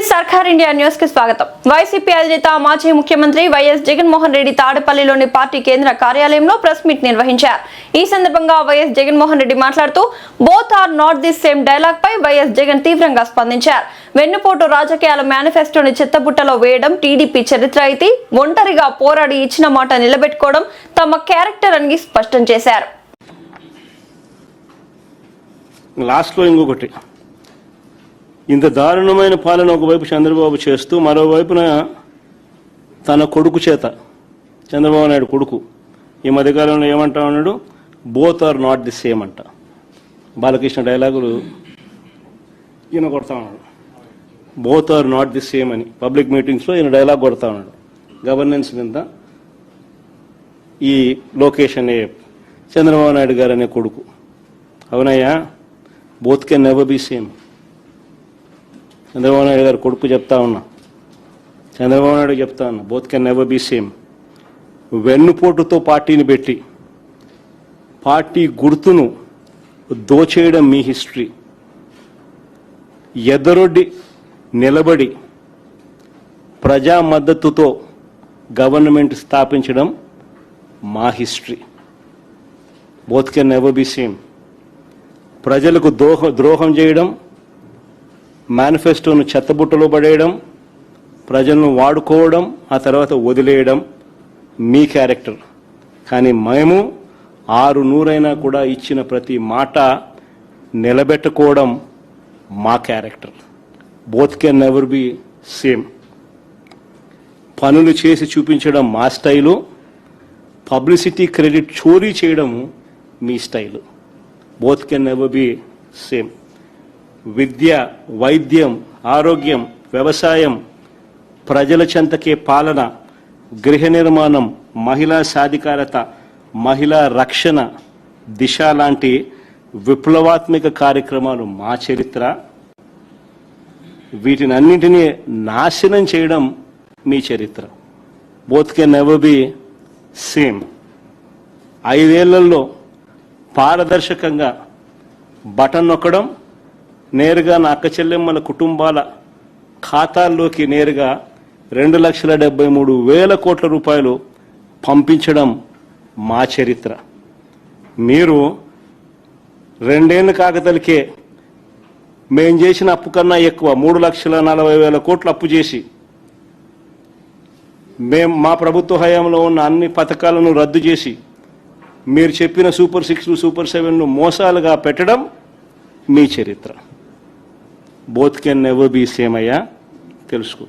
సర్కార్ India news కి స్వాగతం. వైసీపీ అధినేత మాజీ ముఖ్యమంత్రి వైఎస్ జగన్మోహన్ రెడ్డి తాడేపల్లిలోని పార్టీ కేంద్ర కార్యాలయంలో ప్రెస్ మీట్ నిర్వహించారు. ఈ సందర్భంగా వైఎస్ జగన్మోహన్ రెడ్డి మాట్లాడుతూ both are not the same dialogue పై వైఎస్ జగన్ తీవ్రంగా స్పందించారు. వెన్నుపోటు రాజకీయాల మేనిఫెస్టోని చెత్తబుట్టలో వేయడం టీడీపీ చరిత్ర అయితే ఒంటరిగా పోరాడి ఇచ్చిన మాట నిలబెట్టుకోవడం తమ క్యారెక్టర్ అని స్పష్టం చేశారు. లాస్ట్లో ఇంకొకటి, ఇంత దారుణమైన పాలన ఒకవైపు చంద్రబాబు చేస్తూ మరోవైపున తన కొడుకు చేత, చంద్రబాబు నాయుడు కొడుకు ఈ మధ్యకాలంలో ఏమంటా ఉన్నాడు, both are not the same అంట. బాలకృష్ణ డైలాగులు ఈయన కొడతా ఉన్నాడు, both are not the same అని పబ్లిక్ మీటింగ్స్లో ఈయన డైలాగ్ కొడతా ఉన్నాడు. గవర్నెన్స్ మీద ఈ లోకేష్ అనే చంద్రబాబు నాయుడు గారు అనే కొడుకు, అవునయ్యా, both can never be same. Chandrababu Naidu గారు కొడుకు చెప్తా ఉన్నా, చంద్రబాబు నాయుడు చెప్తా ఉన్నా, both can never be same. వెన్నుపోటుతో పార్టీని పెట్టి పార్టీ గుర్తును దోచేయడం మీ హిస్టరీ. ఎదరొడ్డి నిలబడి ప్రజా మద్దతుతో గవర్నమెంట్ స్థాపించడం మా history. Both can never be same. ప్రజలకు ద్రోహం చేయడం, మేనిఫెస్టోను చెత్తబుట్టలో పడేయడం, ప్రజలను వాడుకోవడం, ఆ తర్వాత వదిలేయడం మీ క్యారెక్టర్. కానీ మేము 600 కూడా ఇచ్చిన ప్రతి మాట నిలబెట్టుకోవడం మా character. Both can never be same. పనులు చేసి చూపించడం మా స్టైలు, పబ్లిసిటీ క్రెడిట్ చోరీ చేయడం మీ style. Both can never be same. విద్య, వైద్యం, ఆరోగ్యం, వ్యవసాయం, ప్రజల చెంతకే పాలన, గృహ నిర్మాణం, మహిళా సాధికారత, మహిళా రక్షణ, దిశ లాంటి విప్లవాత్మక కార్యక్రమాలు మా చరిత్ర. వీటినన్నింటినీ నాశనం చేయడం మీ చరిత్ర. Both can never be same. 5 ఏళ్లలో పారదర్శకంగా బటన్ నొక్కడం, నేరుగా నా అక్క చెల్లెమ్మల కుటుంబాల ఖాతాల్లోకి నేరుగా 2,73,000 కోట్ల రూపాయలు పంపించడం మా చరిత్ర. మీరు 2 ఏళ్ల కాకతలకే మేం చేసిన అప్పు కన్నా ఎక్కువ 3,40,000 కోట్లు అప్పు చేసి మా ప్రభుత్వ హయాంలో ఉన్న అన్ని పథకాలను రద్దు చేసి మీరు చెప్పిన సూపర్ 6, సూపర్ 7ను మోసాలుగా పెట్టడం మీ చరిత్ర. Both can never be same అయ్యా, తెలుసుకో.